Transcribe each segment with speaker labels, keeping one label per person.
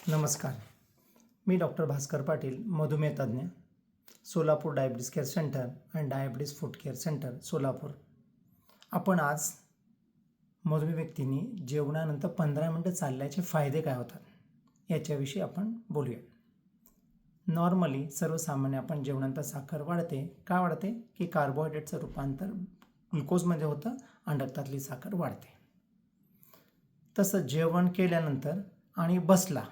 Speaker 1: नमस्कार. मी डॉक्टर भास्कर पाटील, मधुमेह तज्ज्ञ, सोलापूर डायबिटीज केअर सेंटर आणि diabetes food care centre, Solapur. आपण आज मधुमेह व्यक्तींनी जेवणानंतर 15 मिनटं चालल्याचे फायदे काय होतात याच्याविषयी आपण बोलूया. नॉर्मली सर्वसामान्य आपण जेवणानंतर साखर वाढते. का वाढते? की कार्बोहायड्रेटचं रूपांतर ग्लुकोजमध्ये होतं आणि रक्तातली साखर वाढते. तसं जेवण केल्यानंतर आणि बसला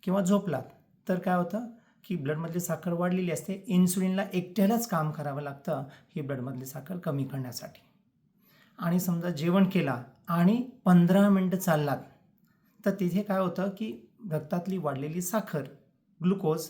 Speaker 1: किंवा झोपलात तर काय होतं की ब्लडमधली साखर वाढलेली असते. इन्सुलिनला एकट्यालाच काम करावं लागतं ही ब्लडमधली साखर कमी करण्यासाठी. आणि समजा जेवण केला आणि 15 मिनटं चाललात तर तिथे काय होतं की रक्तातली वाढलेली साखर, ग्लुकोज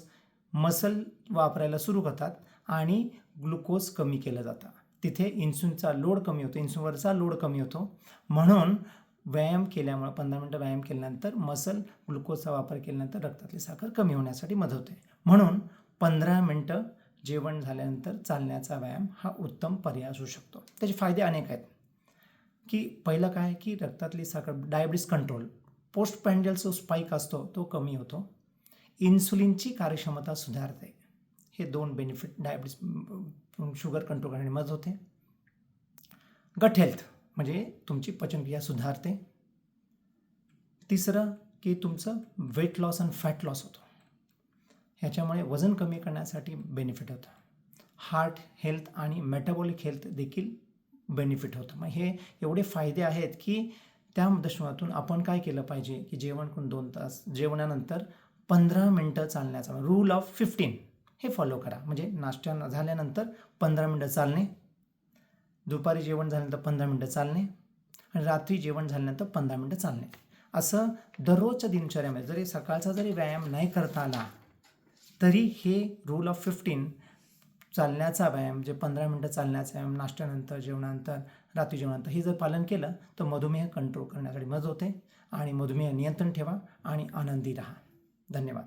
Speaker 1: मसल वापरायला सुरू करतात आणि ग्लुकोज कमी केलं जातं. तिथे इन्सुलिनचा लोड कमी होतो, इन्सुलिनवरचा लोड कमी होतो. म्हणून व्यायाम केल्यामुळे 15 मिनटं व्यायाम केल्यानंतर मसल ग्लुकोजचा वापर केल्यानंतर रक्तातली साखर कमी होण्यासाठी मदत होते. म्हणून 15 मिनटं जेवण झाल्यानंतर चालण्याचा व्यायाम हा उत्तम पर्याय असू शकतो. त्याचे फायदे अनेक आहेत. की पहिलं काय की रक्तातली साखर, डायबिटीज कंट्रोल, पोस्टप्रँडियल जो स्पाइक असतो तो कमी होतो. इन्सुलिनची कार्यक्षमता सुधारते. हे 2 बेनिफिट डायबिटीज शुगर कंट्रोल करण्यास मदत होते. गट हेल्थ म्हणजे तुमची पचनक्रिया सुधारते. तिसरं की तुमचं वेट लॉस आणि फॅट लॉस होतो. ह्याच्यामुळे वजन कमी करण्यासाठी बेनिफिट होतं. हार्ट हेल्थ आणि मेटाबॉलिक हेल्थ देखील बेनिफिट होतं. मग हे एवढे फायदे आहेत की त्या दृष्टिकोनातून आपण काय केलं पाहिजे की जेवण करून 2 तास जेवणानंतर 15 मिनटं चालण्याचा रूल ऑफ 15 हे फॉलो करा. म्हणजे नाश्ता झाल्यानंतर 15 मिनटं चालणे, दुपारी जेवण झाल्यानंतर 15 मिनटं चालणे आणि रात्री जेवण झाल्यानंतर 15 मिनटं चालणे. असं दररोजच्या दिनचर्यामध्ये जरी सकाळचा जरी व्यायाम नाही करता आला तरी हे रूल ऑफ 15 चालण्याचा व्यायाम, जे 15 मिनटं चालण्याचा व्यायाम नाश्त्यानंतर, जेवणानंतर, रात्री जेवणानंतर हे जर पालन केलं तर मधुमेह कंट्रोल करण्यासाठी मदत होते. आणि मधुमेह नियंत्रण ठेवा आणि आनंदी राहा. धन्यवाद.